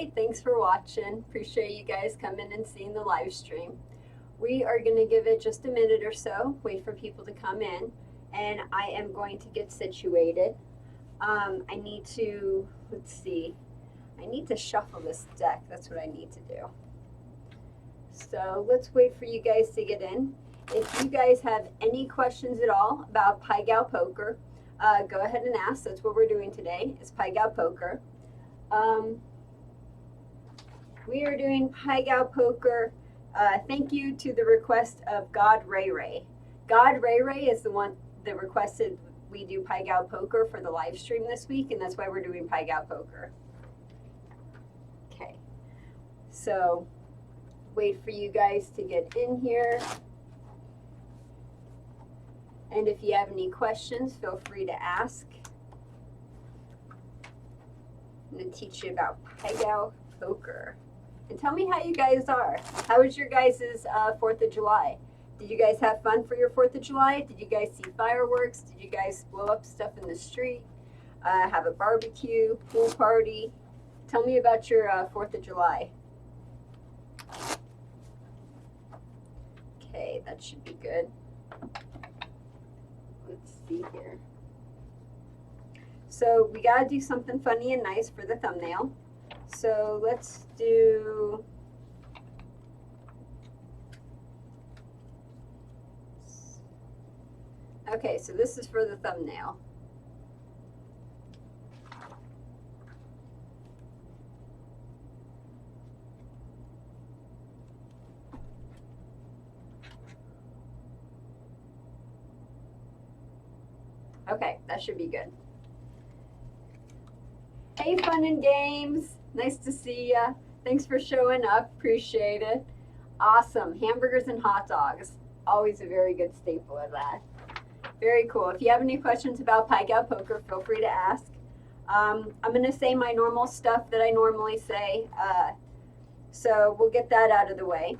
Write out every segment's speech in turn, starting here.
Hi, thanks for watching. Appreciate you guys coming and seeing the live stream. We are going to give it just a minute or so, wait for people to come in, and I am going to get situated. I need to, let's see, I need to shuffle this deck. That's what I need to do. So let's wait for you guys to get in. If you guys have any questions at all about Pai Gow Poker, go ahead and ask. That's what we're doing today, is Pai Gow Poker. We are doing Pai Gow Poker. Thank you to the request of God Ray Ray. God Ray Ray is the one that requested we do Pai Gow Poker for the live stream this week, and that's why we're doing Pai Gow Poker. Okay, so wait for you guys to get in here. And if you have any questions, feel free to ask. I'm going to teach you about Pai Gow Poker. And tell me how you guys are. How was your guys' 4th of July? Did you guys have fun for your 4th of July? Did you guys see fireworks? Did you guys blow up stuff in the street? Have a barbecue, pool party? Tell me about your 4th of July. Okay, that should be good. Let's see here. So we got to do something funny and nice for the thumbnail. So let's do, okay, so this is for the thumbnail. Okay, that should be good. Hey, Fun and Games. Nice to see ya. Thanks for showing up. Appreciate it. Awesome. Hamburgers and hot dogs. Always a very good staple of that. Very cool. If you have any questions about Pai Gow Poker, feel free to ask. I'm going to say my normal stuff that I normally say. So we'll get that out of the way.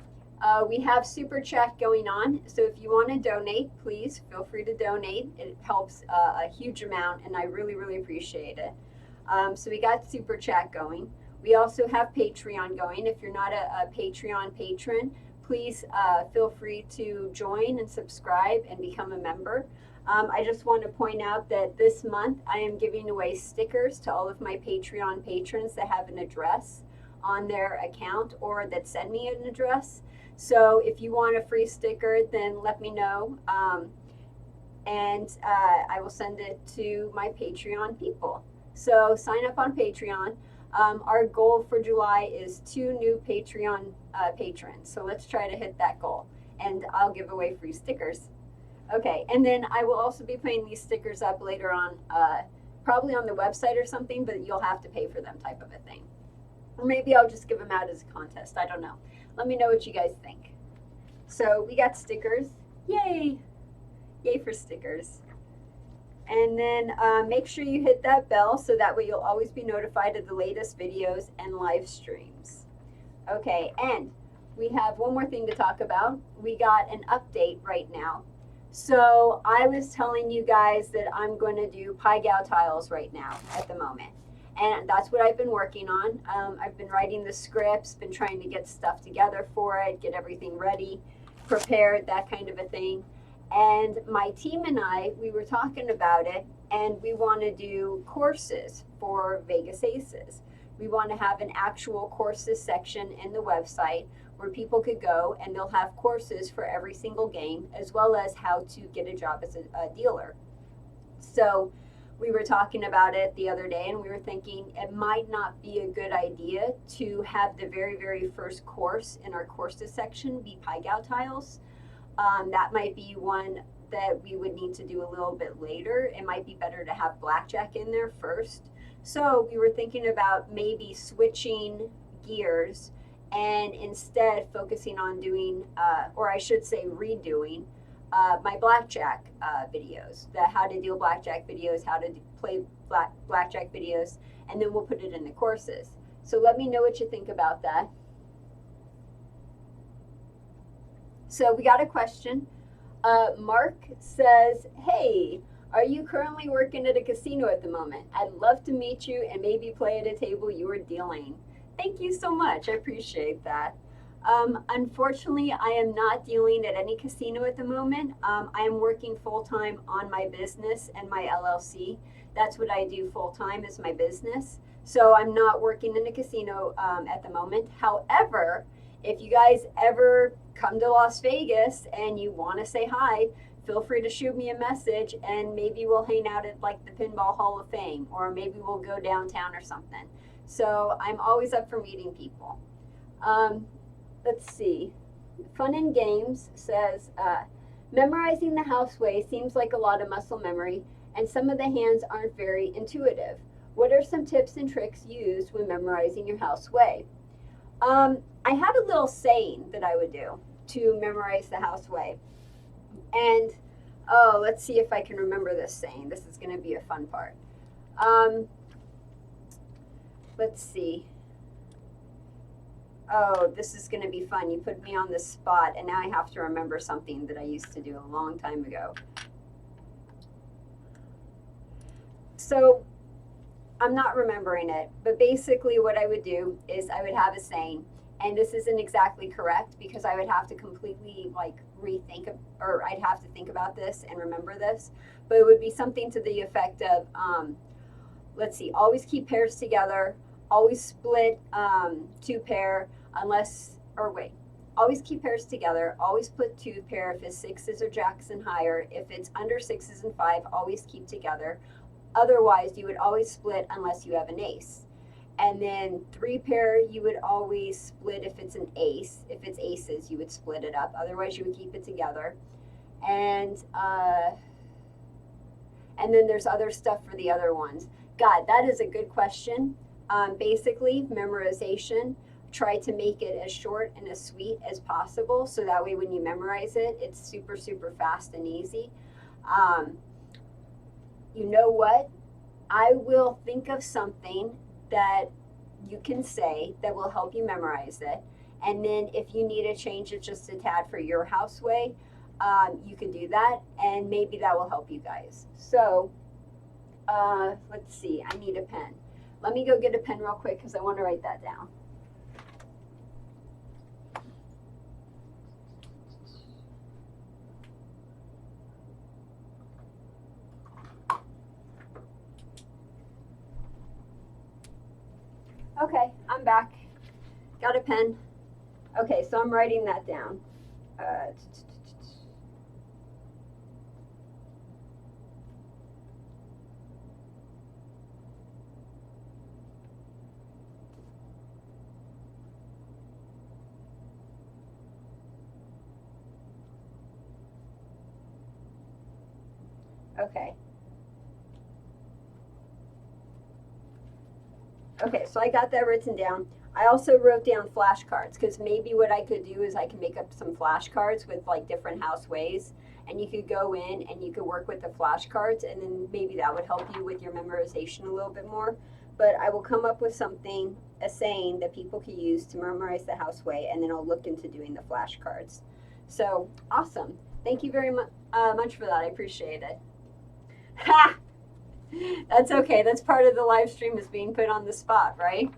We have Super Chat going on. So if you want to donate, please feel free to donate. It helps a huge amount, and I really, really appreciate it. So we got Super Chat going. We also have Patreon going. If you're not a Patreon patron, please feel free to join and subscribe and become a member. I just want to point out that this month I am giving away stickers to all of my Patreon patrons that have an address on their account or that send me an address. So if you want a free sticker, then let me know. And I will send it to my Patreon people. So sign up on Patreon. Our goal for July is 2 new Patreon patrons. So let's try to hit that goal. And I'll give away free stickers. Okay, and then I will also be putting these stickers up later on, probably on the website or something, but you'll have to pay for them type of a thing. Or maybe I'll just give them out as a contest. I don't know. Let me know what you guys think. So we got stickers. Yay! Yay for stickers. And then make sure you hit that bell so that way you'll always be notified of the latest videos and live streams. Okay, and we have one more thing to talk about. We got an update right now. So I was telling you guys that I'm going to do Pai Gow tiles right now at the moment. And that's what I've been working on. I've been writing the scripts, been trying to get stuff together for it, get everything ready, prepared, that kind of a thing. And my team and I, we were talking about it, and we want to do courses for Vegas Aces. We want to have an actual courses section in the website where people could go and they'll have courses for every single game, as well as how to get a job as a dealer. So we were talking about it the other day, and we were thinking it might not be a good idea to have the very, very first course in our courses section be Pai Gow tiles. That might be one that we would need to do a little bit later. It might be better to have blackjack in there first. So we were thinking about maybe switching gears and instead focusing on doing, or I should say redoing, my blackjack videos, the how to deal blackjack videos, how to play blackjack videos, and then we'll put it in the courses. So let me know what you think about that. So we got a question. Mark says, hey, are you currently working at a casino at the moment? I'd love to meet you and maybe play at a table you are dealing. Thank you so much. I appreciate that. Unfortunately, I am not dealing at any casino at the moment. I am working full time on my business and my LLC. That's what I do full time is my business. So I'm not working in a casino at the moment. However, if you guys ever come to Las Vegas and you want to say hi, feel free to shoot me a message and maybe we'll hang out at like the Pinball Hall of Fame or maybe we'll go downtown or something. So I'm always up for meeting people. Let's see. Fun and Games says, memorizing the houseway seems like a lot of muscle memory, and some of the hands aren't very intuitive. What are some tips and tricks used when memorizing your houseway? I had a little saying that I would do to memorize the houseway. And, oh, let's see if I can remember this saying. This is going to be a fun part. Let's see. Oh, this is going to be fun. You put me on the spot, and now I have to remember something that I used to do a long time ago. So I'm not remembering it, but basically what I would do is I would have a saying, and this isn't exactly correct because I would have to completely like rethink, or I'd have to think about this and remember this, but it would be something to the effect of, let's see, always keep pairs together, always split two pair, always keep pairs together, always split two pair if it's sixes or jacks and higher. If it's under sixes and five, always keep together. Otherwise, you would always split unless you have an ace. And then three pair, you would always split if it's an ace. If it's aces, you would split it up. Otherwise, you would keep it together. And then there's other stuff for the other ones. God, that is a good question. Basically, memorization, try to make it as short and as sweet as possible so that way when you memorize it, it's super, super fast and easy. You know what? I will think of something that you can say that will help you memorize it. And then if you need to change it just a tad for your houseway, you can do that, and maybe that will help you guys. So let's see, I need a pen. Let me go get a pen real quick because I want to write that down. Okay, I'm back. Got a pen. Okay, so I'm writing that down. Okay. Okay, so I got that written down. I also wrote down flashcards because maybe what I could do is I can make up some flashcards with like different houseways, and you could go in and you could work with the flashcards, and then maybe that would help you with your memorization a little bit more. But I will come up with something, a saying that people can use to memorize the houseway, and then I'll look into doing the flashcards. So awesome! Thank you very much for that. I appreciate it. Ha! That's okay. That's part of the live stream is being put on the spot, right?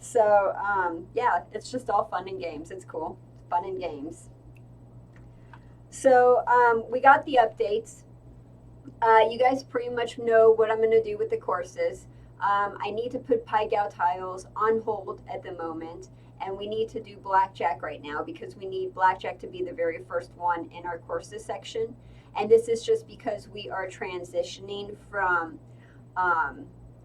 So yeah, it's just all fun and games. It's cool. Fun and games. So we got the updates. You guys pretty much know what I'm going to do with the courses. I need to put Pai Gow tiles on hold at the moment, and we need to do blackjack right now because we need blackjack to be the very first one in our courses section. And this is just because we are transitioning from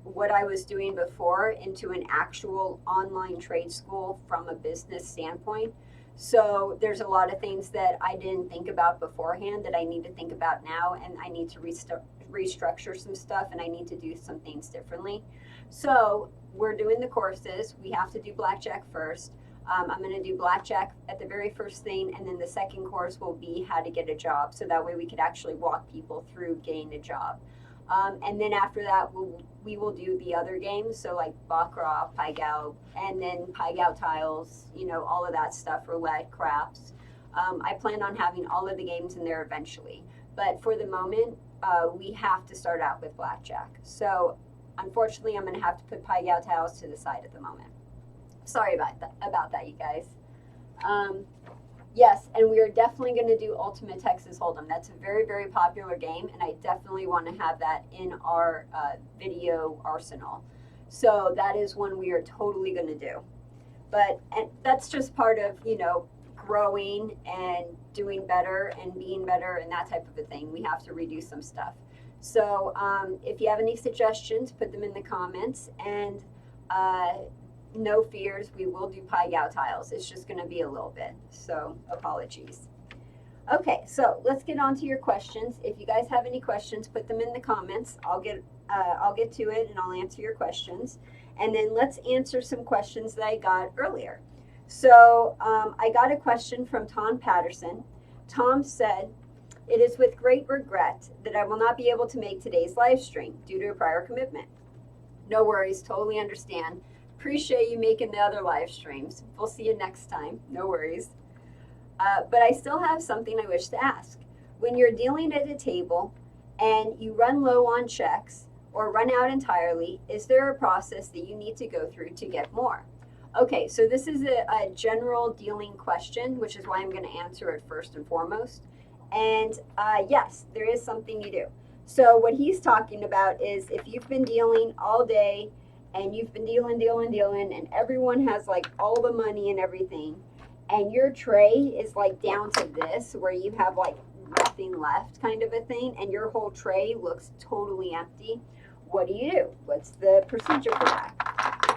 what I was doing before into an actual online trade school from a business standpoint. So there's a lot of things that I didn't think about beforehand that I need to think about now, and I need to restructure some stuff, and I need to do some things differently. So we're doing the courses. We have to do blackjack first. I'm going to do blackjack at the very first thing, and then the second course will be how to get a job. So that way we could actually walk people through getting a job. And then after that, we will do the other games. So like Baccarat, Pai Gow, and then Pai Gow tiles, you know, all of that stuff, roulette, craps. I plan on having all of the games in there eventually. But for the moment, we have to start out with blackjack. So unfortunately, I'm going to have to put Pai Gow tiles to the side at the moment. Sorry about that, you guys. Yes, and we are definitely going to do Ultimate Texas Hold'em. That's a very, very popular game, and I definitely want to have that in our video arsenal. So that is one we are totally going to do. But and that's just part of, growing and doing better and being better and that type of a thing. We have to redo some stuff. So if you have any suggestions, put them in the comments. And no fears, we will do Pai Gow tiles. It's just going to be a little bit. So apologies. Okay, so let's get on to your questions. If you guys have any questions, put them in the comments. I'll get to it and I'll answer your questions. And then let's answer some questions that I got earlier. So I got a question from Tom Patterson. Tom said, "It is with great regret that I will not be able to make today's live stream due to a prior commitment." No worries, totally understand. Appreciate you making the other live streams. We'll see you next time. No worries. But I still have something I wish to ask. When you're dealing at a table and you run low on checks or run out entirely, is there a process that you need to go through to get more? Okay, so this is a general dealing question, which is why I'm going to answer it first and foremost. And yes, there is something you do. So what he's talking about is if you've been dealing all day and you've been dealing, and everyone has like all the money and everything, and your tray is like down to this, where you have like nothing left kind of a thing, and your whole tray looks totally empty, what do? What's the procedure for that?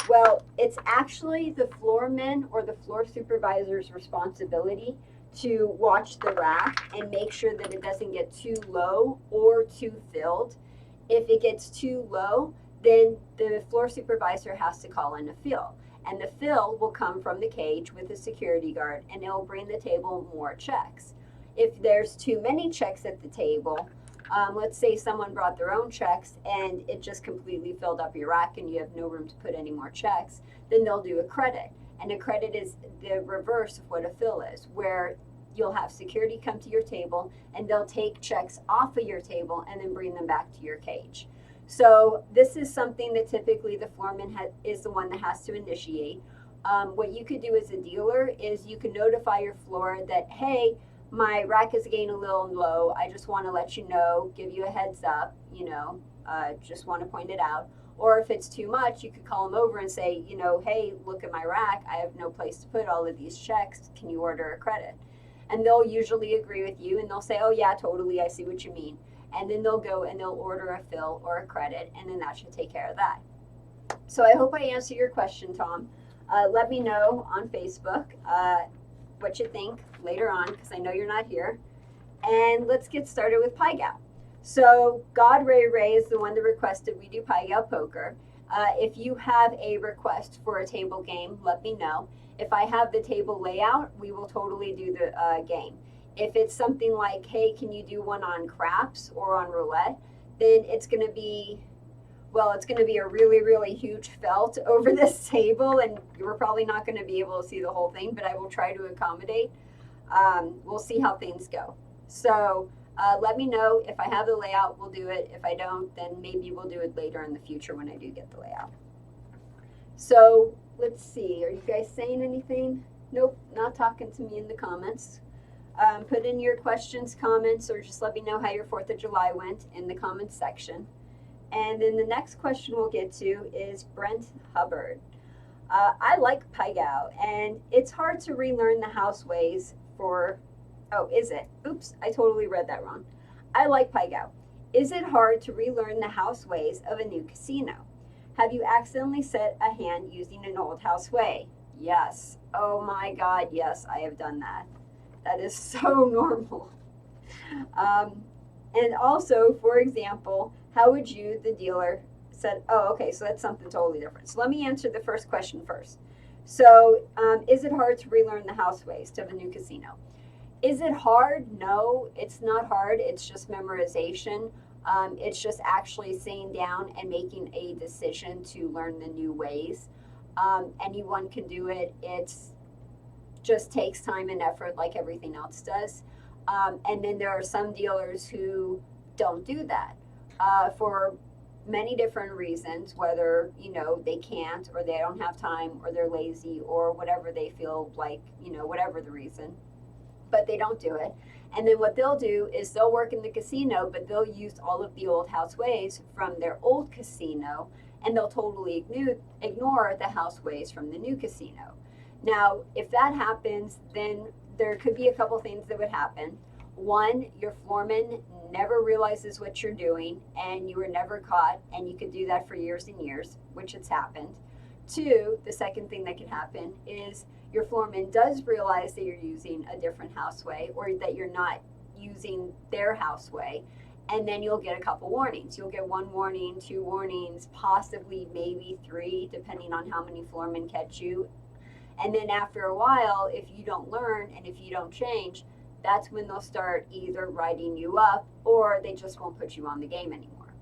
Well, it's actually the floorman or the floor supervisor's responsibility to watch the rack and make sure that it doesn't get too low or too filled. If it gets too low, then the floor supervisor has to call in a fill. And the fill will come from the cage with a security guard, and it will bring the table more checks. If there's too many checks at the table, let's say someone brought their own checks and it just completely filled up your rack and you have no room to put any more checks, then they'll do a credit. And a credit is the reverse of what a fill is, where you'll have security come to your table and they'll take checks off of your table and then bring them back to your cage. So this is something that typically the floorman is the one that has to initiate. What you could do as a dealer is you can notify your floor that, hey, my rack is getting a little low. I just want to let you know, give you a heads up, just want to point it out. Or if it's too much, you could call them over and say, hey, look at my rack. I have no place to put all of these checks. Can you order a credit? And they'll usually agree with you and they'll say, oh yeah, totally, I see what you mean. And then they'll go and they'll order a fill or a credit, and then that should take care of that. So I hope I answered your question, Tom. Let me know on Facebook what you think later on, because I know you're not here. And let's get started with Pai Gow. So God Ray Ray is the one that requested we do Pai Gow Poker. If you have a request for a table game, let me know. If I have the table layout, we will totally do the game. If it's something like, hey, can you do one on craps or on roulette, then it's going to be a really, really huge felt over this table, and we're probably not going to be able to see the whole thing, but I will try to accommodate. We'll see how things go. So let me know. If I have the layout, we'll do it. If I don't, then maybe we'll do it later in the future when I do get the layout. So let's see. Are you guys saying anything? Nope, not talking to me in the comments. Put in your questions, comments, or just let me know how your 4th of July went in the comments section. And then the next question we'll get to is Brent Hubbard. I like Pai Gow, and it's hard to relearn the house ways for, is it? Oops, I totally read that wrong. I like Pai Gow. Is it hard to relearn the house ways of a new casino? Have you accidentally set a hand using an old house way? Yes. Oh my God, yes, I have done that. That is so normal. And also, for example, how would you, the dealer, said, okay, so that's something totally different. So let me answer the first question first. So is it hard to relearn the house ways to a new casino? Is it hard? No, it's not hard. It's just memorization. It's just actually sitting down and making a decision to learn the new ways. Anyone can do it. It's just takes time and effort like everything else does. And then there are some dealers who don't do that for many different reasons, whether, you know, they can't or they don't have time or they're lazy or whatever they feel like, you know, whatever the reason, but they don't do it. And then what they'll do is they'll work in the casino, but they'll use all of the old house ways from their old casino, and they'll totally ignore the house ways from the new casino. Now, if that happens, then there could be a couple things that would happen. One, your floorman never realizes what you're doing and you were never caught, and you could do that for years and years, which has happened. Two, the second thing that could happen is your floorman does realize that you're using a different houseway or that you're not using their houseway, and then you'll get a couple warnings. You'll get 1 warning, 2 warnings, possibly maybe 3, depending on how many floormen catch you. And then after a while, if you don't learn and if you don't change, that's when they'll start either writing you up or they just won't put you on the game anymore.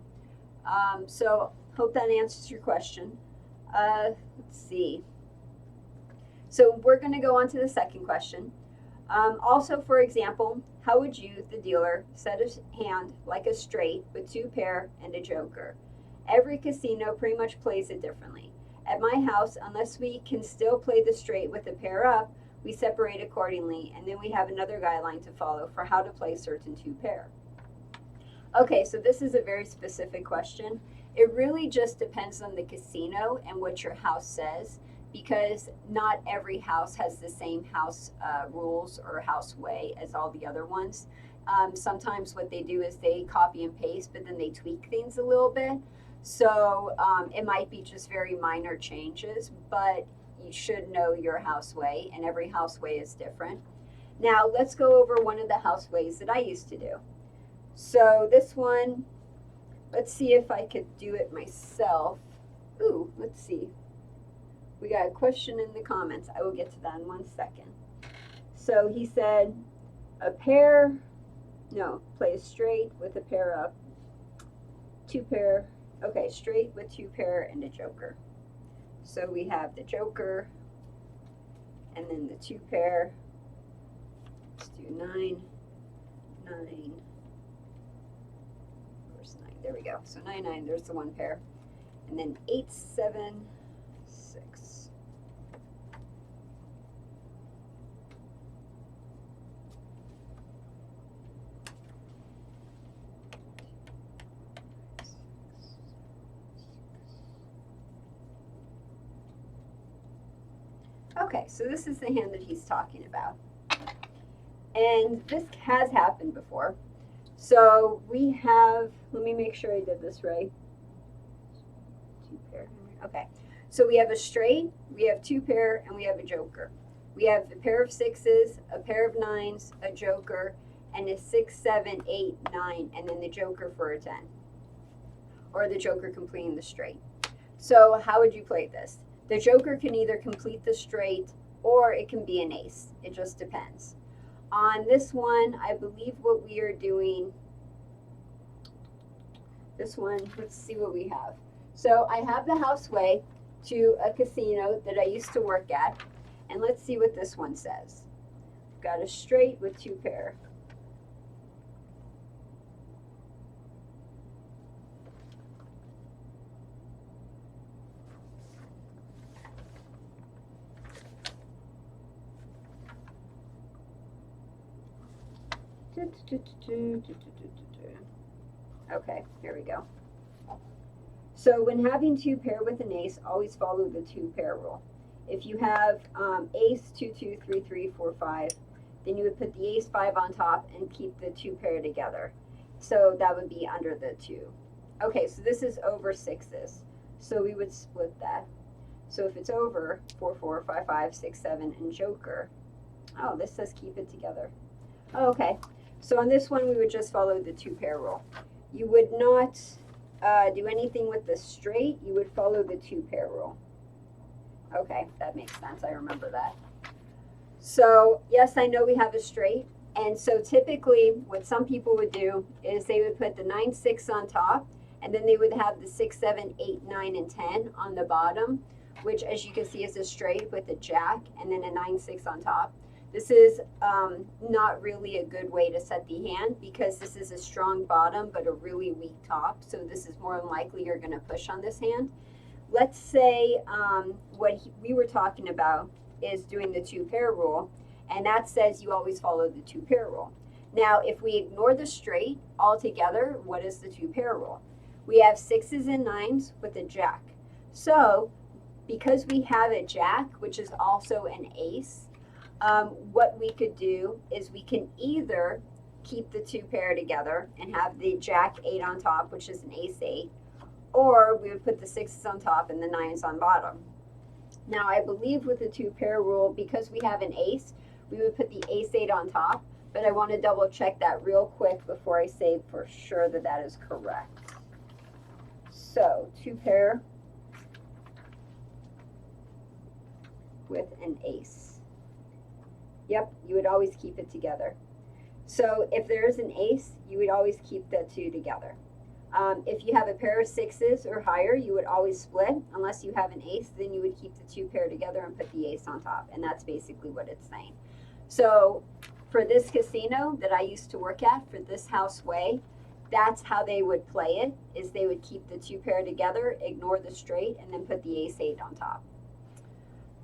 So hope that answers your question. Let's see. So we're going to go on to the second question. Also, for example, how would you, the dealer, set a hand like a straight with 2 pair and a joker? Every casino pretty much plays it differently. At my house, unless we can still play the straight with a pair up, we separate accordingly, and then we have another guideline to follow for how to play certain 2 pair. Okay, so this is a very specific question. It really just depends on the casino and what your house says, because not every house has the same house rules or house way as all the other ones. Sometimes what they do is they copy and paste, but then they tweak things a little bit. So it might be just very minor changes, but you should know your house way, and every house way is different. Now let's go over one of the house ways that I used to do. So this one, let's see if I could do it myself. Ooh, let's see. We got a question in the comments. I will get to that in 1 second. So he said, play straight with a pair up, 2 pair. Okay, straight with 2 pair and a joker. So we have the joker and then the 2 pair. Let's do 9, 9. Where's 9? There we go. So 9, 9, there's the 1 pair. And then 8, 7, 6. Okay, so this is the hand that he's talking about. And this has happened before. So we have, let me make sure I did this right. 2 pair. Okay, so we have a straight, we have 2 pair, and we have a joker. We have a pair of 6s, a pair of 9s, a joker, and a 6, 7, 8, 9, and then the joker for a 10. Or the joker completing the straight. So how would you play this? The joker can either complete the straight or it can be an ace. It just depends. On this one, I believe what we are doing, this one, let's see what we have. So I have the houseway to a casino that I used to work at, and let's see what this one says. Got a straight with 2 pair. Okay, here we go. So when having 2 pair with an ace, always follow the 2 pair rule. If you have ace 2, 2, 3, 3, 4, 5, then you would put the ace 5 on top and keep the 2 pair together. So that would be under the 2. Okay, so this is over 6s. So we would split that. So if it's over 4, 4, 5, 5, 6, 7, and joker. Oh, this says keep it together. Oh, okay. So on this one, we would just follow the 2 pair rule. You would not do anything with the straight. You would follow the 2 pair rule. Okay, that makes sense. I remember that. So yes, I know we have a straight. And so typically what some people would do is they would put the 9, 6 on top, and then they would have the 6, 7, 8, 9, and 10 on the bottom, which as you can see is a straight with a jack and then a 9, 6 on top. This is not really a good way to set the hand because this is a strong bottom but a really weak top. So this is more than likely you're going to push on this hand. Let's say we were talking about is doing the 2-pair rule, and that says you always follow the 2-pair rule. Now, if we ignore the straight altogether, what is the 2-pair rule? We have 6s and 9s with a jack. So because we have a jack, which is also an ace, what we could do is we can either keep the 2-pair together and have the jack 8 on top, which is an ace 8, or we would put the 6s on top and the 9s on bottom. Now, I believe with the 2-pair rule, because we have an ace, we would put the ace 8 on top, but I want to double check that real quick before I say for sure that that is correct. So 2-pair with an ace. Yep, you would always keep it together. So if there is an ace, you would always keep the 2 together. If you have a pair of 6s or higher, you would always split. Unless you have an ace, then you would keep the 2-pair together and put the ace on top. And that's basically what it's saying. So for this casino that I used to work at, for this house way, that's how they would play it, is they would keep the 2-pair together, ignore the straight, and then put the ace 8 on top.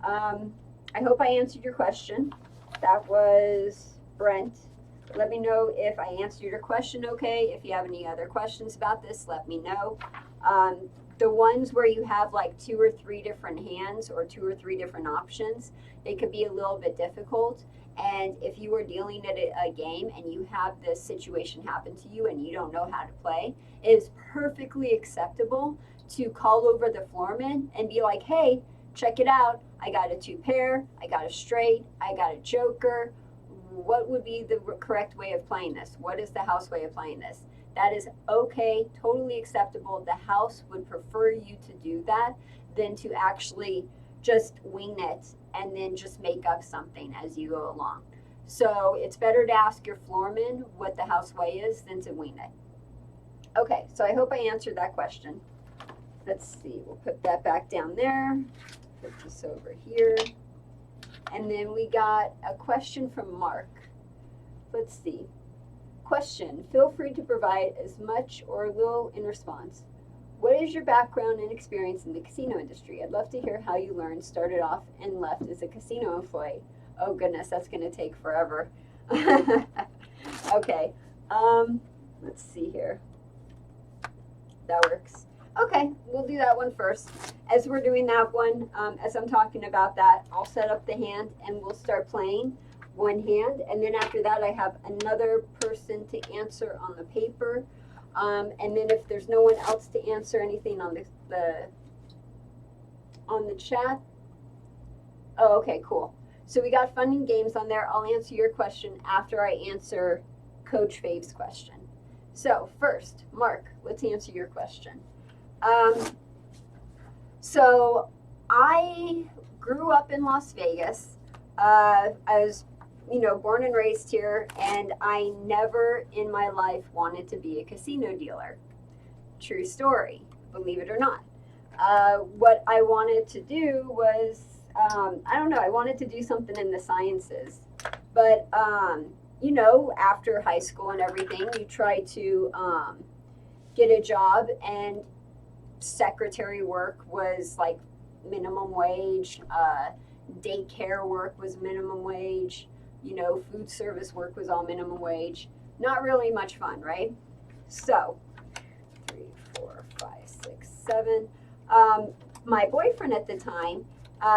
I hope I answered your question. That was Brent. Let me know if I answered your question okay. If you have any other questions about this, let me know. The ones where you have like 2 or 3 different hands or 2 or 3 different options, they could be a little bit difficult. And if you are dealing at a game and you have this situation happen to you and you don't know how to play, it is perfectly acceptable to call over the floorman and be like, hey, check it out. I got a 2-pair, I got a straight, I got a joker. What would be the correct way of playing this? What is the house way of playing this? That is okay, totally acceptable. The house would prefer you to do that than to actually just wing it and then just make up something as you go along. So it's better to ask your floorman what the house way is than to wing it. Okay, so I hope I answered that question. Let's see, we'll put that back down there. Put this over here. And then we got a question from Mark. Let's see. Question, feel free to provide as much or little in response. What is your background and experience in the casino industry? I'd love to hear how you learned, started off, and left as a casino employee. Oh goodness, that's going to take forever. Okay, let's see here. That works. Okay, we'll do that one first. As we're doing that one, as I'm talking about that, I'll set up the hand and we'll start playing one hand. And then after that, I have another person to answer on the paper. And then if there's no one else to answer anything on the chat. Oh, okay, cool. So we got fun and games on there. I'll answer your question after I answer Coach Fave's question. So first, Mark, let's answer your question. So I grew up in Las Vegas. I was, born and raised here, and I never in my life wanted to be a casino dealer. True story, believe it or not. What I wanted to do was, I wanted to do something in the sciences. But, after high school and everything, you try to get a job, and secretary work was like minimum wage, daycare work was minimum wage, food service work was all minimum wage. Not really much fun, right? So 3, 4, 5, 6, 7. My boyfriend at the time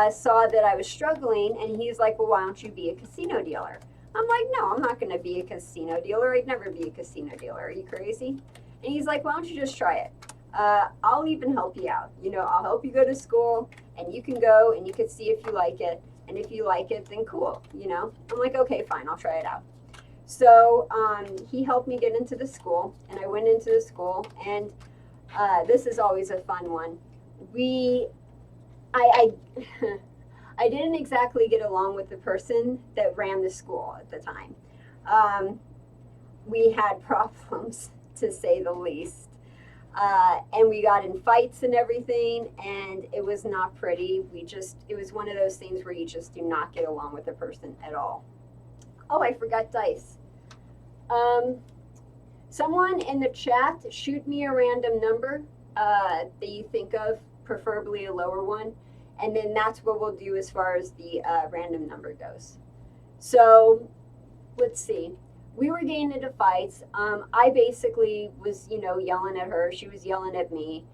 saw that I was struggling, and he's like, well, why don't you be a casino dealer? I'm like, no, I'm not going to be a casino dealer. I'd never be a casino dealer. Are you crazy? And he's like, why don't you just try it? I'll even help you out. I'll help you go to school, and you can go and you can see if you like it. And if you like it, then cool. I'm like, okay, fine, I'll try it out. So he helped me get into the school, and I went into the school, and this is always a fun one. I didn't exactly get along with the person that ran the school at the time. We had problems, to say the least. And we got in fights and everything, and it was not pretty. It was one of those things where you just do not get along with the person at all. Oh, I forgot dice. Someone in the chat, shoot me a random number that you think of, preferably a lower one, and then that's what we'll do as far as the random number goes. So let's see. We were getting into fights. I basically was, yelling at her. She was yelling at me.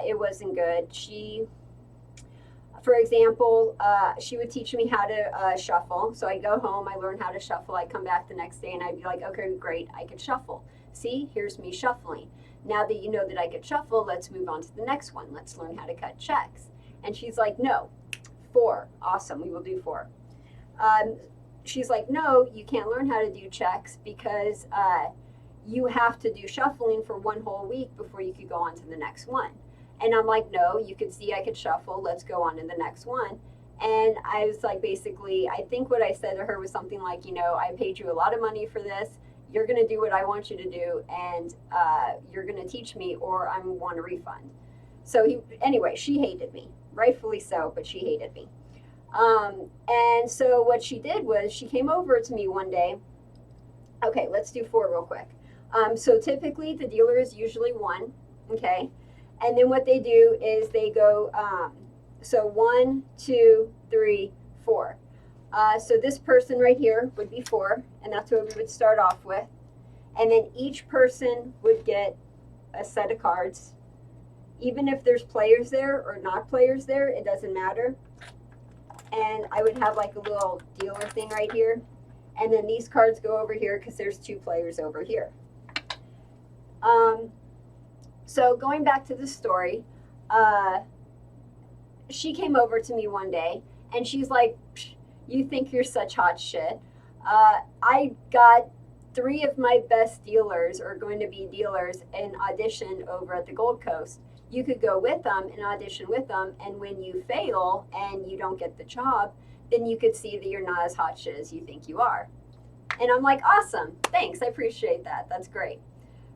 It wasn't good. For example, she would teach me how to shuffle. So I go home, I learn how to shuffle. I come back the next day and I'd be like, okay, great, I can shuffle. See, here's me shuffling. Now that you know that I could shuffle, let's move on to the next one. Let's learn how to cut checks. And she's like, no, 4. Awesome, we will do 4. She's like, no, you can't learn how to do checks because you have to do shuffling for 1 whole week before you could go on to the next one. And I'm like, no, you could see I could shuffle. Let's go on to the next one. And I was like, basically, I think what I said to her was something like, I paid you a lot of money for this. You're going to do what I want you to do, and you're going to teach me, or I want a refund. So anyway, she hated me, rightfully so, but she hated me. And so what she did was she came over to me one day. Okay, let's do 4 real quick. So typically the dealer is usually 1, okay? And then what they do is they go, so 1, 2, 3, 4. So this person right here would be 4, and that's what we would start off with. And then each person would get a set of cards. Even if there's players there or not players there, it doesn't matter. And I would have like a little dealer thing right here. And then these cards go over here because there's 2 players over here. So going back to the story, she came over to me one day and she's like, you think you're such hot shit. I got 3 of my best dealers are going to be dealers in audition over at the Gold Coast. You could go with them and audition with them, and when you fail and you don't get the job, then you could see that you're not as hot shit as you think you are. And I'm like, awesome, thanks, I appreciate that, that's great.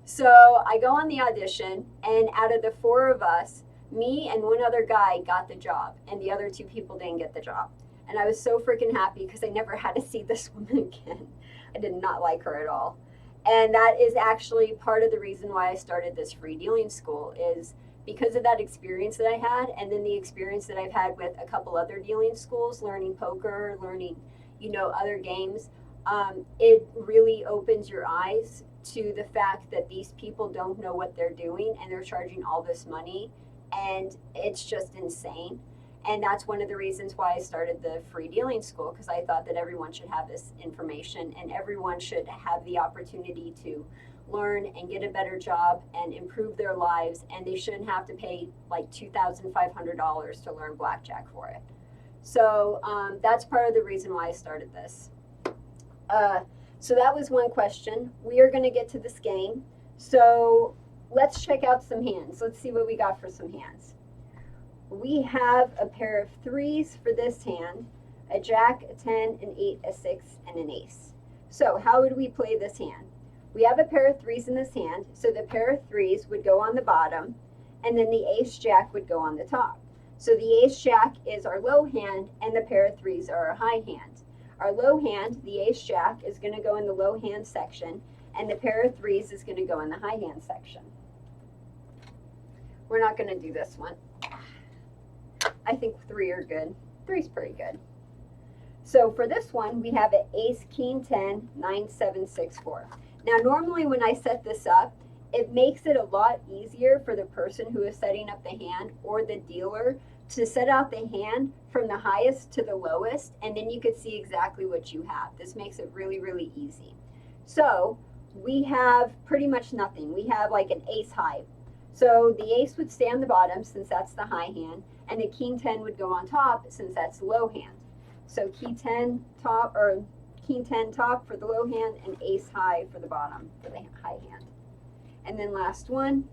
So I go on the audition, and out of the 4 of us, me and one other guy got the job, and the other 2 people didn't get the job. And I was so freaking happy because I never had to see this woman again. I did not like her at all. And that is actually part of the reason why I started this free dealing school, is because of that experience that I had, and then the experience that I've had with a couple other dealing schools, learning poker, learning, other games. It really opens your eyes to the fact that these people don't know what they're doing and they're charging all this money, and it's just insane. And that's one of the reasons why I started the free dealing school, because I thought that everyone should have this information and everyone should have the opportunity to learn and get a better job and improve their lives, and they shouldn't have to pay like $2,500 to learn blackjack for it. So that's part of the reason why I started this. So that was one question. We are going to get to this game. So let's check out some hands. Let's see what we got for some hands. We have a pair of 3s for this hand, a jack, a 10, an 8, a 6, and an ace. So how would we play this hand? We have a pair of 3s in this hand, so the pair of 3s would go on the bottom, and then the ace jack would go on the top. So the ace jack is our low hand, and the pair of 3s are our high hand. Our low hand, the ace jack, is going to go in the low hand section, and the pair of 3s is going to go in the high hand section. We're not going to do this one. I think 3 are good. 3's pretty good. So for this one, we have an ace, king, 10, 9, 7, 6, 4. Now, normally when I set this up, it makes it a lot easier for the person who is setting up the hand or the dealer to set out the hand from the highest to the lowest, and then you could see exactly what you have. This makes it really, really easy. So we have pretty much nothing. We have like an ace high. So the ace would stay on the bottom since that's the high hand, and the king 10 would go on top since that's the low hand. So king 10 top, or king 10 top for the low hand, and ace high for the bottom for the high hand. And then last one,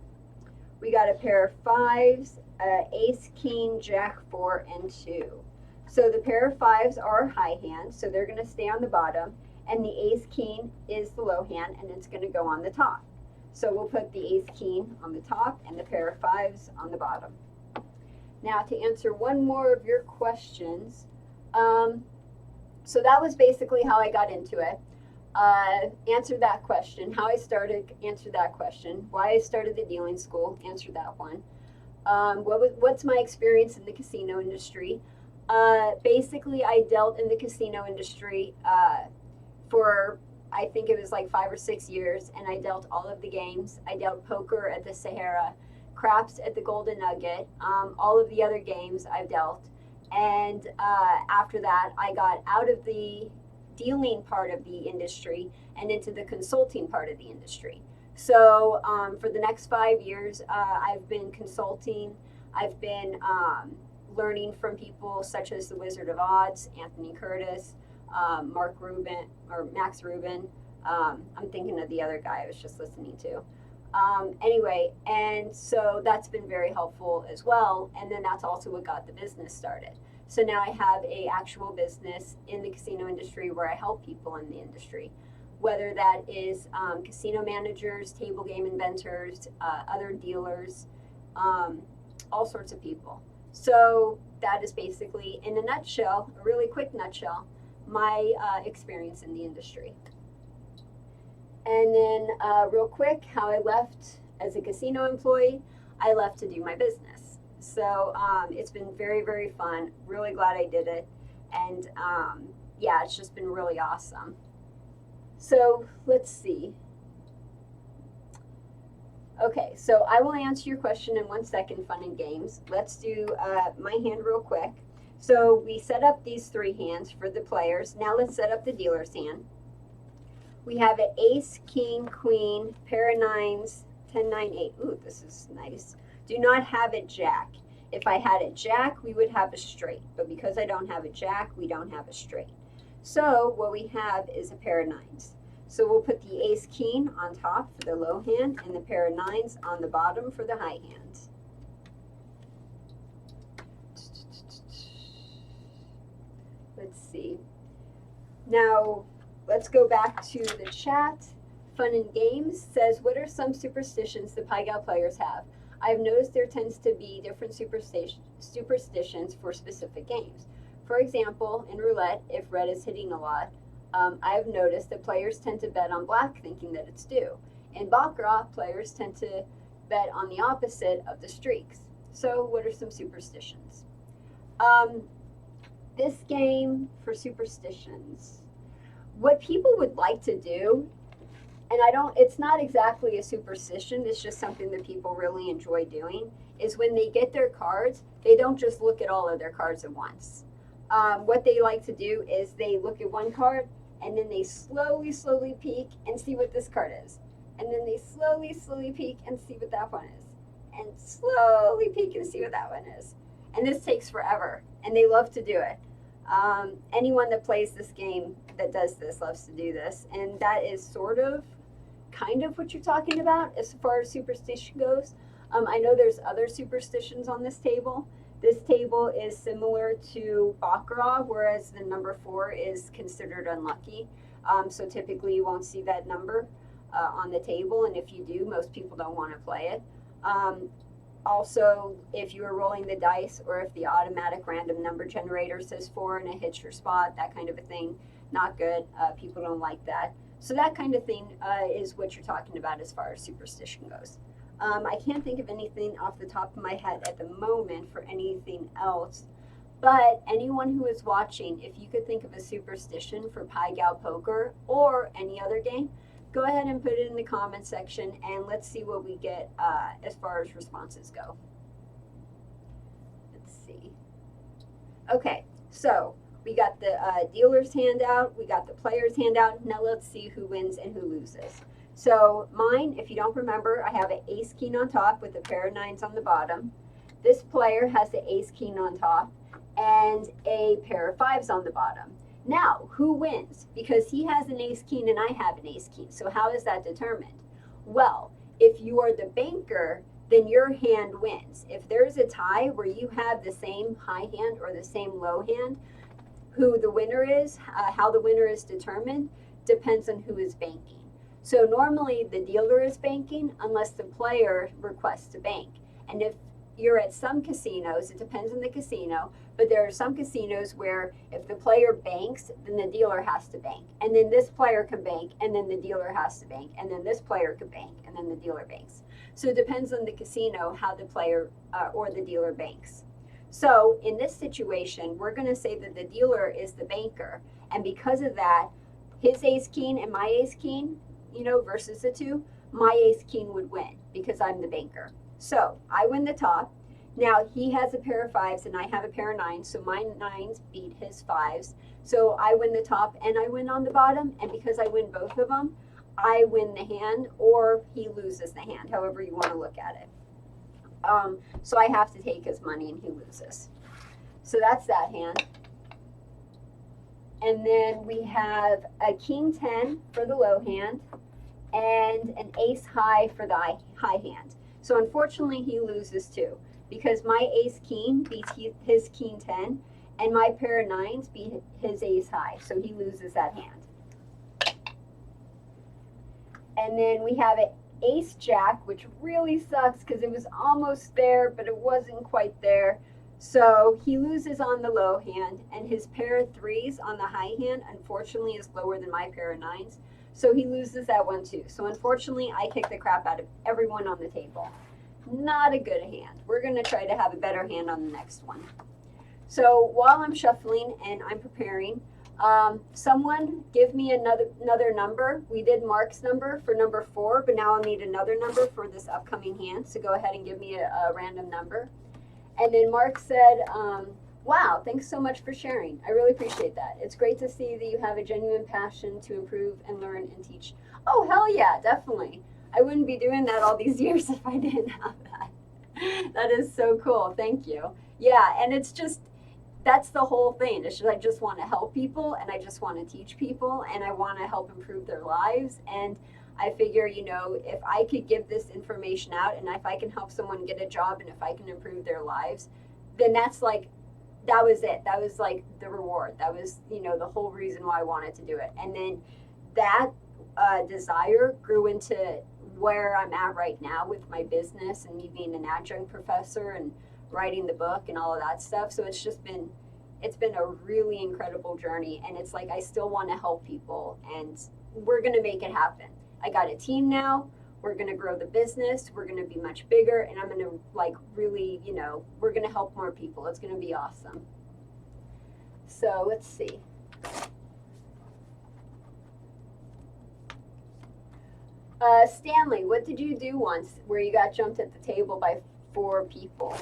we got a pair of 5s, ace, king, jack, 4, and 2. So the pair of 5s are high hand, so they're going to stay on the bottom, and the ace, king is the low hand, and it's going to go on the top. So we'll put the ace, king on the top and the pair of 5s on the bottom. Now to answer one more of your questions, so that was basically how I got into it. Answer that question. How I started, answer that question. Why I started the dealing school, answer that one. What's my experience in the casino industry? Basically, I dealt in the casino industry for I think it was like 5 or 6 years, and I dealt all of the games. I dealt poker at the Sahara, craps at the Golden Nugget, all of the other games I've dealt. And after that, I got out of the dealing part of the industry and into the consulting part of the industry. So for the next 5 years, I've been consulting. I've been learning from people such as the Wizard of Oz, Anthony Curtis, Mark Rubin or Max Rubin. I'm thinking of the other guy I was just listening to. Anyway, and so that's been very helpful as well. And then that's also what got the business started. So now I have a actual business in the casino industry where I help people in the industry, whether that is casino managers, table game inventors, other dealers, all sorts of people. So that is basically, in a nutshell, a really quick nutshell, my experience in the industry. And then real quick, how I left as a casino employee, I left to do my business. So it's been very, very fun. Really glad I did it. And yeah, it's just been really awesome. So let's see. Okay, so I will answer your question in 1 second, fun and games. Let's do my hand real quick. So we set up these 3 hands for the players. Now let's set up the dealer's hand. We have an ace, king, queen, pair of nines, 10, 9, 8. Ooh, this is nice. Do not have a jack. If I had a jack, we would have a straight. But because I don't have a jack, we don't have a straight. So what we have is a pair of nines. So we'll put the ace, king on top for the low hand and the pair of nines on the bottom for the high hand. Let's see. Now, let's go back to the chat. Fun and Games says, what are some superstitions the Pai Gow players have? I've noticed there tends to be different superstitions for specific games. For example, in roulette, if red is hitting a lot, I've noticed that players tend to bet on black thinking that it's due. In Baccarat, players tend to bet on the opposite of the streaks. So what are some superstitions? This game for superstitions, what people would like to do, and it's not exactly a superstition, it's just something that people really enjoy doing, is when they get their cards, they don't just look at all of their cards at once. What they like to do is they look at one card, and then they slowly peek and see what this card is. And then they slowly peek and see what that one is. And slowly peek and see what that one is. And this takes forever, and they love to do it. Anyone that plays this game that does this loves to do this. And that is kind of what you're talking about as far as superstition goes. I know there's other superstitions on this table. This table is similar to Baccarat, whereas the number 4 is considered unlucky. So typically you won't see that number on the table, and if you do, most people don't want to play it. Also, if you are rolling the dice or if the automatic random number generator says 4 and it hits your spot, that kind of a thing, not good. People don't like that. So that kind of thing is what you're talking about as far as superstition goes. I can't think of anything off the top of my head at the moment for anything else, but anyone who is watching, if you could think of a superstition for Pai Gow Poker or any other game, go ahead and put it in the comment section and let's see what we get as far as responses go. Let's see. Okay, so we got the dealer's handout, we got the player's handout. Now let's see who wins and who loses. So mine, if you don't remember, I have an ace king on top with a pair of nines on the bottom. This player has the ace king on top and a pair of fives on the bottom. Now, who wins? Because he has an ace king and I have an ace king. So how is that determined? Well, if you are the banker, then your hand wins. If there's a tie where you have the same high hand or the same low hand, who the winner is, how the winner is determined, depends on who is banking. So normally the dealer is banking unless the player requests to bank. And if you're at some casinos, it depends on the casino, but there are some casinos where if the player banks, then the dealer has to bank. And then this player can bank, and then the dealer has to bank. And then this player can bank, and then the dealer banks. So it depends on the casino how the player or the dealer banks. So in this situation, we're going to say that the dealer is the banker. And because of that, his ace king and my ace king, versus the two, my ace king would win because I'm the banker. So I win the top. Now he has a pair of fives and I have a pair of nines. So my nines beat his fives. So I win the top and I win on the bottom. And because I win both of them, I win the hand or he loses the hand, however you want to look at it. So I have to take his money and he loses. So that's that hand. And then we have a king 10 for the low hand and an ace high for the high hand. So unfortunately he loses too because my ace king beats his king 10 and my pair of nines beat his ace high. So he loses that hand. And then we have an ace jack, which really sucks because it was almost there, but it wasn't quite there. So he loses on the low hand, and his pair of threes on the high hand, unfortunately, is lower than my pair of nines. So he loses that one too. So unfortunately, I kick the crap out of everyone on the table. Not a good hand. We're going to try to have a better hand on the next one. So while I'm shuffling and I'm preparing, someone give me another number. We did Mark's number for number 4, but now I'll need another number for this upcoming hand. So go ahead and give me a random number. And then Mark said, wow, thanks so much for sharing. I really appreciate that. It's great to see that you have a genuine passion to improve and learn and teach. Oh, hell yeah, definitely. I wouldn't be doing that all these years if I didn't have that. That is so cool. Thank you. Yeah, and it's just, that's the whole thing. It's just, I just want to help people and I just want to teach people and I want to help improve their lives. And I figure, if I could give this information out and if I can help someone get a job and if I can improve their lives, then that was it. That was like the reward. That was, the whole reason why I wanted to do it. And then that desire grew into where I'm at right now with my business and me being an adjunct professor and writing the book and all of that stuff. So it's been a really incredible journey. And it's like, I still want to help people and we're going to make it happen. I got a team now. We're going to grow the business. We're going to be much bigger. And I'm going to really, we're going to help more people. It's going to be awesome. So let's see. Stanley, what did you do once where you got jumped at the table by 4 people?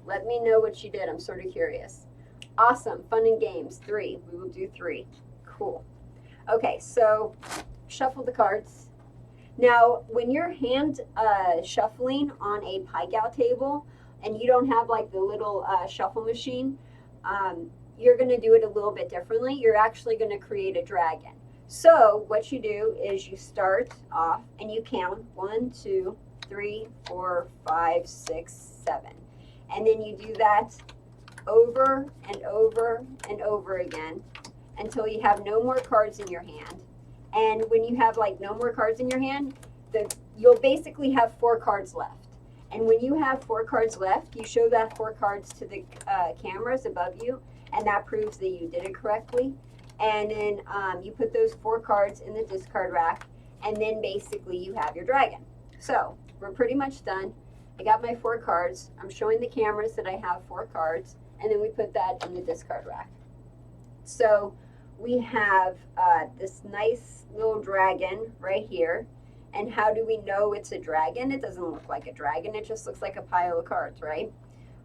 Let me know what you did. I'm sort of curious. Awesome. Fun and games. 3. We will do 3. Cool. Okay, so shuffle the cards. Now, when you're hand shuffling on a Pai Gow table and you don't have the little shuffle machine, you're going to do it a little bit differently. You're actually going to create a dragon. So what you do is you start off and you count 1, 2, 3, 4, 5, 6, 7. And then you do that over and over and over again until you have no more cards in your hand. And when you have no more cards in your hand, you'll basically have 4 cards left. And when you have 4 cards left, you show that 4 cards to the cameras above you, and that proves that you did it correctly. And then you put those 4 cards in the discard rack, and then basically you have your dragon. So we're pretty much done. I got my 4 cards. I'm showing the cameras that I have 4 cards, and then we put that in the discard rack. So we have this nice little dragon right here. And how do we know it's a dragon? It doesn't look like a dragon. It just looks like a pile of cards, right?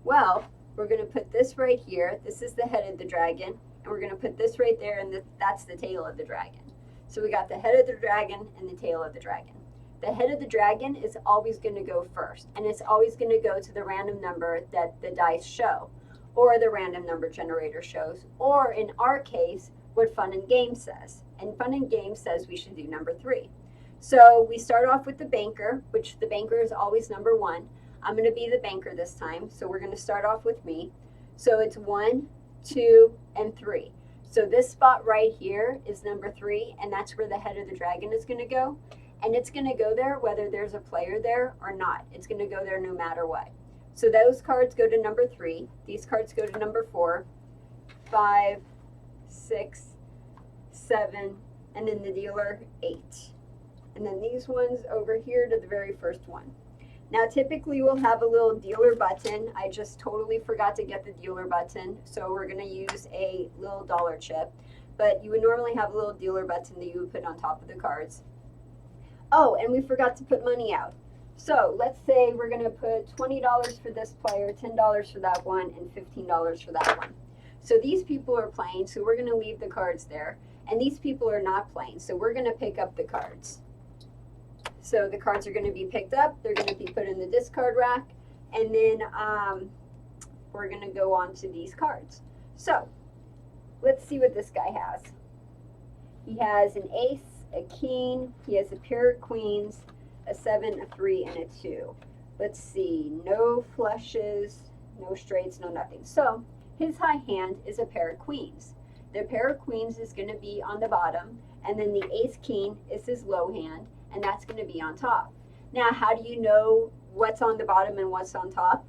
Well, we're going to put this right here. This is the head of the dragon. And we're going to put this right there, and that's the tail of the dragon. So we got the head of the dragon and the tail of the dragon. The head of the dragon is always going to go first. And it's always going to go to the random number that the dice show, or the random number generator shows, or in our case, what Fun and Games says. And Fun and Games says we should do number 3. So we start off with the banker, which the banker is always number 1. I'm going to be the banker this time, so we're going to start off with me. So it's 1, 2, and 3. So this spot right here is number 3, and that's where the head of the dragon is going to go. And it's going to go there whether there's a player there or not. It's going to go there no matter what. So those cards go to number 3. These cards go to number 4, 5, 6, 7, and then the dealer 8. And then these ones over here to the very first one. Now typically we'll have a little dealer button. I just totally forgot to get the dealer button, so we're going to use a little dollar chip. But you would normally have a little dealer button that you would put on top of the cards. Oh, and we forgot to put money out. So let's say we're going to put $20 for this player, $10 for that one, and $15 for that one. So these people are playing, so we're going to leave the cards there. And these people are not playing, so we're going to pick up the cards. So the cards are going to be picked up, they're going to be put in the discard rack, and then we're going to go on to these cards. So let's see what this guy has. He has an ace, a king, he has a pair of queens, a 7, a 3, and a 2. Let's see, no flushes, no straights, no nothing. So his high hand is a pair of queens. The pair of queens is going to be on the bottom, and then the ace king is his low hand, and that's going to be on top. Now, how do you know what's on the bottom and what's on top?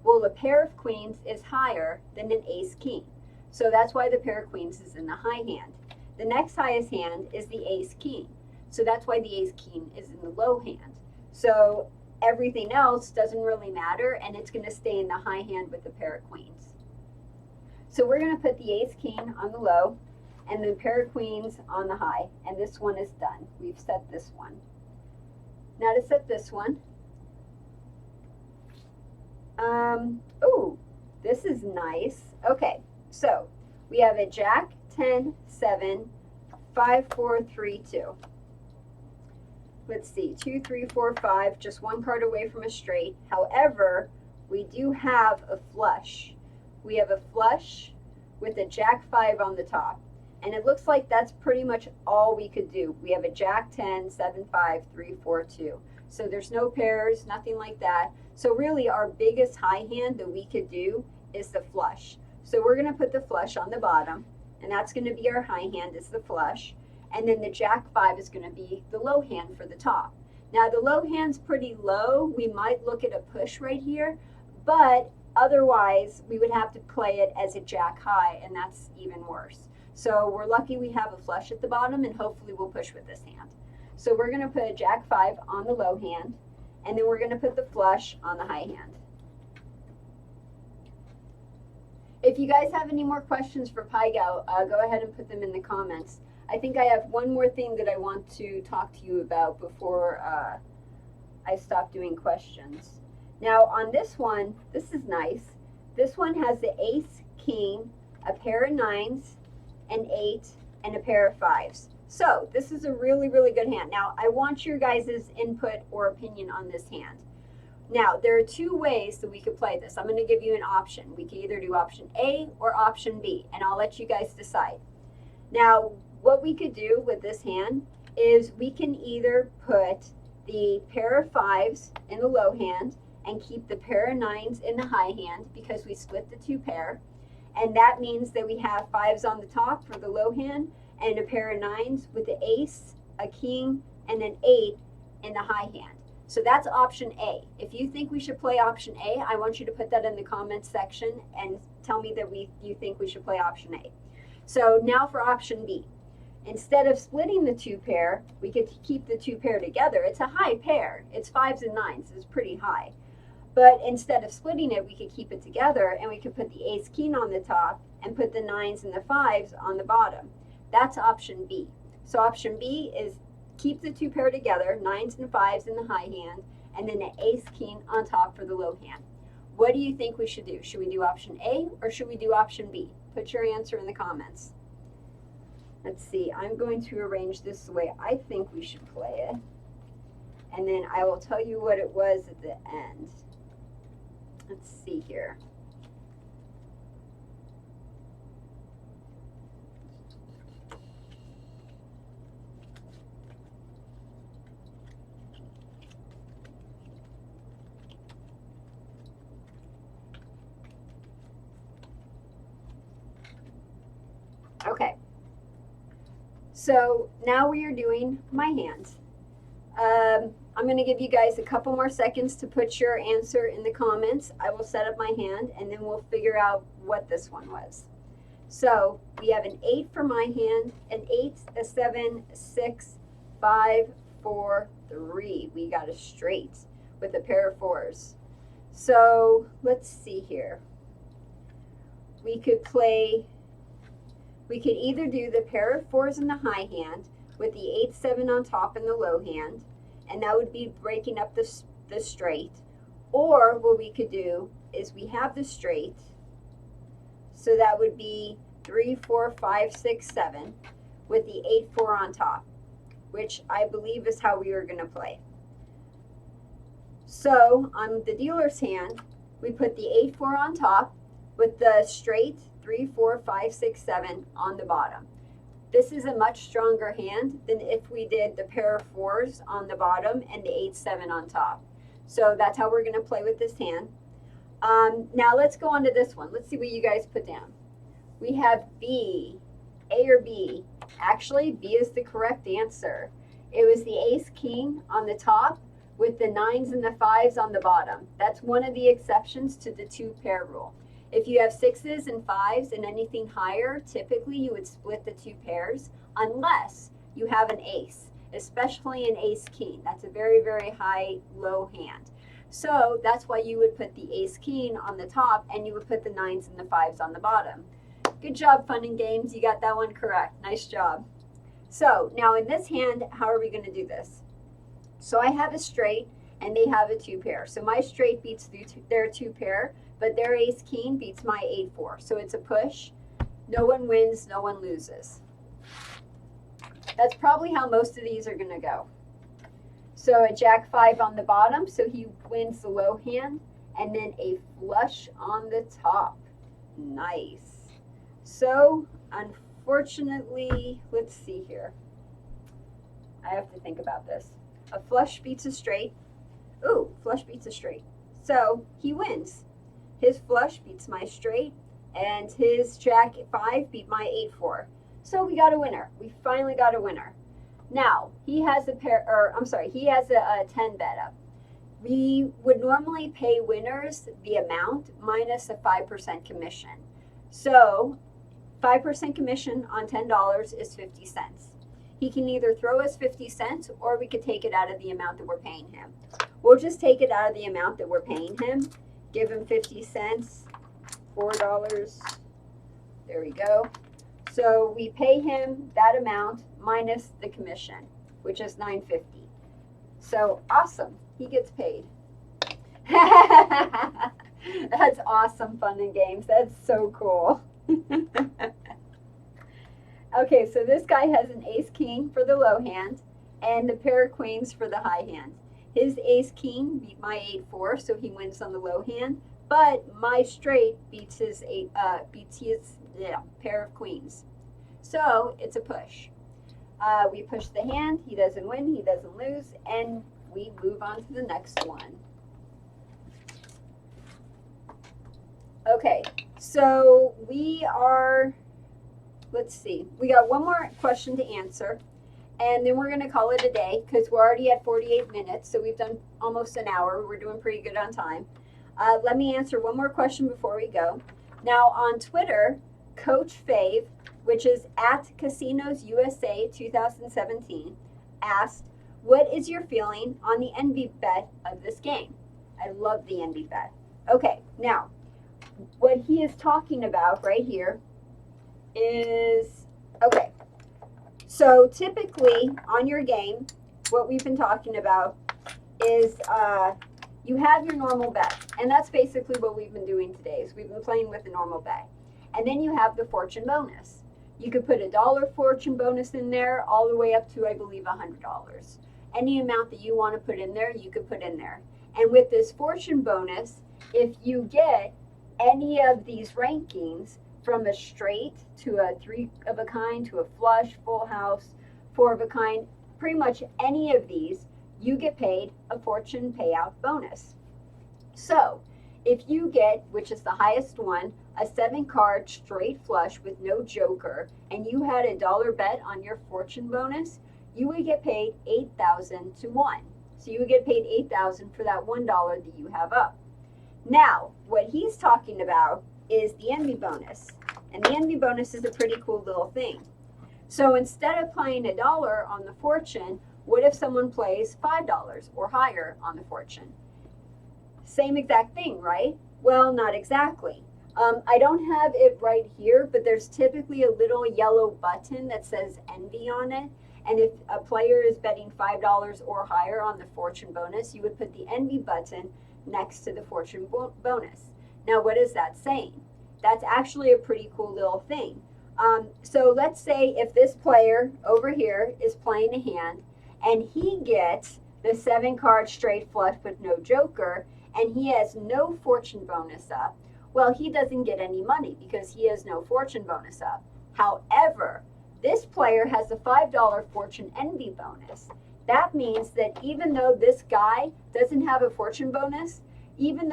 Well, a pair of queens is higher than an ace king. So that's why the pair of queens is in the high hand. The next highest hand is the ace king. So that's why the ace king is in the low hand. So everything else doesn't really matter, and it's going to stay in the high hand with the pair of queens. So we're going to put the ace king on the low and the pair of queens on the high, and this one is done. We've set this one. Now to set this one, ooh, this is nice. Okay, so we have a jack, 10, 7, 5, 4, 3, 2. Let's see, 2, 3, 4, 5, just one card away from a straight. However, we do have a flush. We have a flush with a jack 5 on the top. And it looks like that's pretty much all we could do. We have a jack 10, 7, 5, 3, 4, 2. So there's no pairs, nothing like that. So really our biggest high hand that we could do is the flush. So we're going to put the flush on the bottom, and that's going to be our high hand, is the flush. And then the jack 5 is going to be the low hand for the top. Now the low hand's pretty low. We might look at a push right here, but otherwise we would have to play it as a jack high, and that's even worse. So we're lucky we have a flush at the bottom, and hopefully we'll push with this hand. So we're going to put a jack 5 on the low hand, and then we're going to put the flush on the high hand. If you guys have any more questions for Pai Gow, go ahead and put them in the comments. I think I have one more thing that I want to talk to you about before I stop doing questions. Now on this one, this is nice. This one has the ace, king, a pair of 9s, an 8, and a pair of 5s. So this is a really, really good hand. Now I want your guys' input or opinion on this hand. Now there are 2 ways that we could play this. I'm going to give you an option. We can either do option A or option B, and I'll let you guys decide. Now what we could do with this hand is we can either put the pair of 5s in the low hand and keep the pair of 9s in the high hand because we split the 2 pair. And that means that we have 5s on the top for the low hand and a pair of 9s with the ace, a king, and an 8 in the high hand. So that's option A. If you think we should play option A, I want you to put that in the comments section and tell me that you think we should play option A. So now for option B. Instead of splitting the 2 pair, we could keep the 2 pair together. It's a high pair. It's 5s and 9s. It's pretty high. But instead of splitting it, we could keep it together, and we could put the ace king on the top and put the 9s and the 5s on the bottom. That's option B. So option B is keep the 2 pair together, 9s and 5s in the high hand, and then the ace king on top for the low hand. What do you think we should do? Should we do option A or should we do option B? Put your answer in the comments. Let's see, I'm going to arrange this the way I think we should play it. And then I will tell you what it was at the end. Let's see here. Okay. So now we are doing my hands. I'm going to give you guys a couple more seconds to put your answer in the comments. I will set up my hand and then we'll figure out what this one was. So we have an 8 for my hand, an 8, a 7, 6, 5, 4, 3. We got a straight with a pair of 4s. So let's see here. We could either do the pair of 4s in the high hand with the 8, 7 on top in the low hand, and that would be breaking up the straight. Or what we could do is we have the straight, so that would be 3, 4, 5, 6, 7 with the 8, 4 on top, which I believe is how we were going to play. So on the dealer's hand, we put the 8, 4 on top with the straight 3, 4, 5, 6, 7 on the bottom. This is a much stronger hand than if we did the pair of 4s on the bottom and the 8, 7 on top. So that's how we're going to play with this hand. Now let's go on to this one. Let's see what you guys put down. We have B, A or B. Actually, B is the correct answer. It was the ace king on the top with the 9s and the 5s on the bottom. That's one of the exceptions to the 2 pair rule. If you have 6s and 5s and anything higher, typically you would split the 2 pairs unless you have an ace, especially an ace king. That's a very, very high, low hand. So that's why you would put the ace king on the top and you would put the 9s and the 5s on the bottom. Good job, Fun and Games. You got that one correct. Nice job. So now in this hand, how are we going to do this? So I have a straight and they have a 2 pair. So my straight beats their 2 pair, but their ace king beats my 8-4. So it's a push. No one wins, no one loses. That's probably how most of these are going to go. So a jack 5 on the bottom, so he wins the low hand, and then a flush on the top. Nice. So unfortunately, let's see here. I have to think about this. A flush beats a straight. Ooh, flush beats a straight. So he wins. His flush beats my straight, and his jack 5 beat my 8-4. So we got a winner. We finally got a winner. Now, he has a 10 bet up. We would normally pay winners the amount minus a 5% commission. So 5% commission on $10 is 50 cents. He can either throw us 50 cents or we could take it out of the amount that we're paying him. We'll just take it out of the amount that we're paying him. Give him 50 cents, $4. There we go. So we pay him that amount minus the commission, which is $9.50. So awesome. He gets paid. That's awesome, Fun and Games. That's so cool. Okay, so this guy has an ace king for the low hand and the pair of queens for the high hand. His ace king beat my 8-4, so he wins on the low hand. But my straight beats his pair of queens. So it's a push. We push the hand. He doesn't win. He doesn't lose. And we move on to the next one. Okay, so let's see. We got one more question to answer. And then we're going to call it a day because we're already at 48 minutes. So we've done almost an hour. We're doing pretty good on time. Let me answer one more question before we go. Now on Twitter, Coach Fave, which is at Casinos USA 2017, asked, what is your feeling on the NB bet of this game? I love the NB bet. Okay, now, what he is talking about right here is, okay, so typically on your game, what we've been talking about is you have your normal bet. And that's basically what we've been doing today is we've been playing with the normal bet. And then you have the fortune bonus. You could put $1 fortune bonus in there all the way up to, I believe, $100. Any amount that you want to put in there, you could put in there. And with this fortune bonus, if you get any of these rankings from a straight to a 3 of a kind to a flush, full house, 4 of a kind, pretty much any of these, you get paid a fortune payout bonus. So if you get, which is the highest one, a 7-card straight flush with no joker, and you had $1 bet on your fortune bonus, you would get paid 8,000 to 1. So you would get paid 8,000 for that $1 that you have up. Now, what he's talking about is the envy bonus. And the envy bonus is a pretty cool little thing. So instead of playing $1 on the fortune, what if someone plays $5 or higher on the fortune? Same exact thing, right? Well, not exactly. I don't have it right here, but there's typically a little yellow button that says envy on it. And if a player is betting $5 or higher on the fortune bonus, you would put the envy button next to the fortune bonus. Now, what is that saying? That's actually a pretty cool little thing. So let's say if this player over here is playing a hand and he gets the 7-card straight flush with no joker and he has no fortune bonus up, well, he doesn't get any money because he has no fortune bonus up. However, this player has a $5 fortune envy bonus. That means that even though this guy doesn't have a fortune bonus, even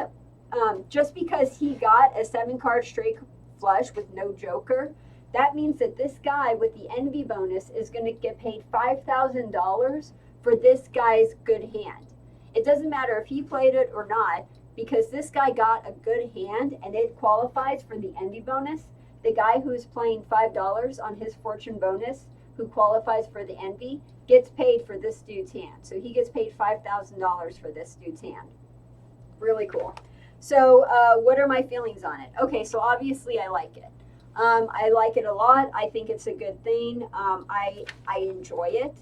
just because he got a 7-card straight flush with no joker, that means that this guy with the envy bonus is going to get paid $5,000 for this guy's good hand. It doesn't matter if he played it or not, because this guy got a good hand and it qualifies for the envy bonus. The guy who's playing $5 on his fortune bonus, who qualifies for the envy, gets paid for this dude's hand. So he gets paid $5,000 for this dude's hand. Really cool. So what are my feelings on it? Okay, so obviously I like it. I like it a lot. I think it's a good thing. I enjoy it.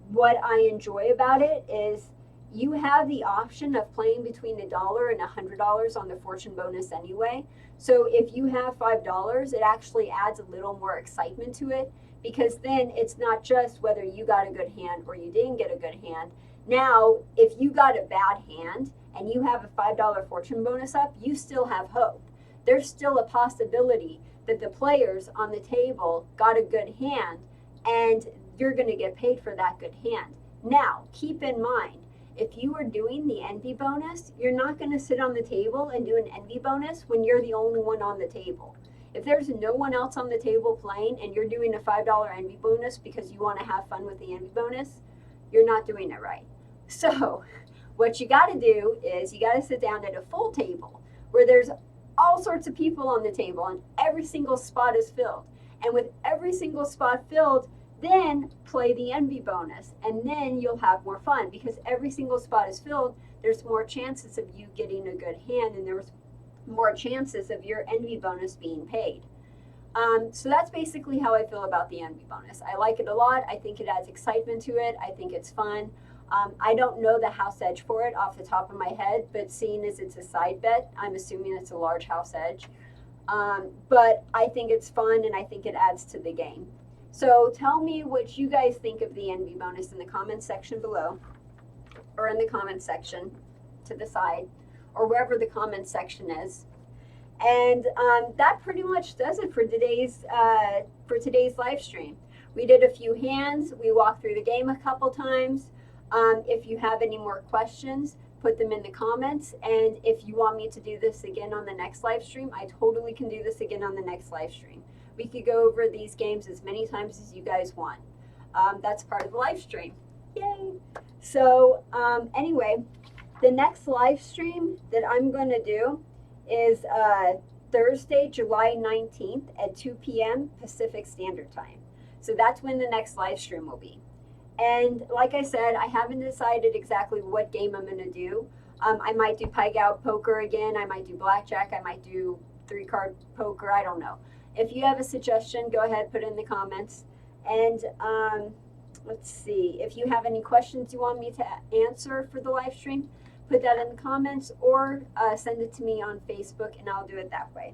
What I enjoy about it is you have the option of playing between $1 and $100 on the fortune bonus anyway. So if you have $5, it actually adds a little more excitement to it, because then it's not just whether you got a good hand or you didn't get a good hand. Now, if you got a bad hand and you have a $5 fortune bonus up, you still have hope. There's still a possibility that the players on the table got a good hand and you're going to get paid for that good hand. Now, keep in mind, if you are doing the envy bonus, you're not going to sit on the table and do an envy bonus when you're the only one on the table. If there's no one else on the table playing and you're doing a $5 envy bonus because you want to have fun with the envy bonus, you're not doing it right. So what you got to do is you got to sit down at a full table where there's all sorts of people on the table and every single spot is filled. And with every single spot filled, then play the envy bonus, and then you'll have more fun, because every single spot is filled. There's more chances of you getting a good hand, and there's more chances of your envy bonus being paid. So that's basically how I feel about the envy bonus. I like it a lot. I think it adds excitement to it. I think it's fun. I don't know the house edge for it off the top of my head, but seeing as it's a side bet, I'm assuming it's a large house edge. But I think it's fun, and I think it adds to the game. So tell me what you guys think of the envy bonus in the comments section below, or in the comments section to the side, or wherever the comments section is. And that pretty much does it for today's live stream. We did a few hands. We walked through the game a couple times. If you have any more questions, put them in the comments. And if you want me to do this again on the next live stream, I totally can do this again on the next live stream. We could go over these games as many times as you guys want. That's part of the live stream. Yay! So anyway, the next live stream that I'm going to do is Thursday, July 19th at 2 p.m. Pacific Standard Time. So that's when the next live stream will be. And like I said, I haven't decided exactly what game I'm going to do. I might do Pai Gow Poker again. I might do Blackjack. I might do 3-card poker. I don't know. If you have a suggestion, go ahead, put it in the comments. And let's see, if you have any questions you want me to answer for the live stream, put that in the comments, or send it to me on Facebook, and I'll do it that way.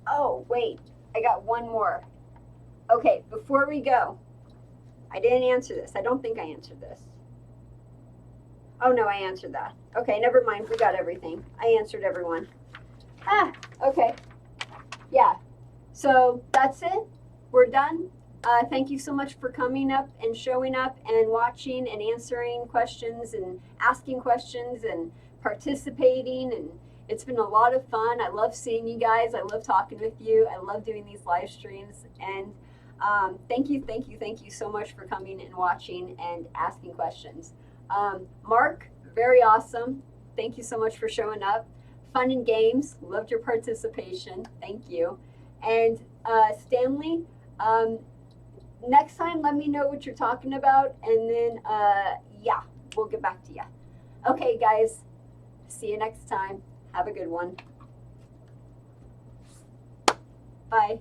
Oh, wait, I got one more. Okay, before we go, I didn't answer this. I don't think I answered this. Oh, no, I answered that. Okay, never mind. We got everything. I answered everyone. Okay. Yeah, so that's it. We're done. Thank you so much for coming up and showing up and watching and answering questions and asking questions and participating. And it's been a lot of fun. I love seeing you guys. I love talking with you. I love doing these live streams. And Thank you, thank you, thank you so much for coming and watching and asking questions. Mark, very awesome. Thank you so much for showing up. Fun and games. Loved your participation. Thank you. And Stanley, next time let me know what you're talking about, and then yeah, we'll get back to you. Okay, guys. See you next time. Have a good one. Bye.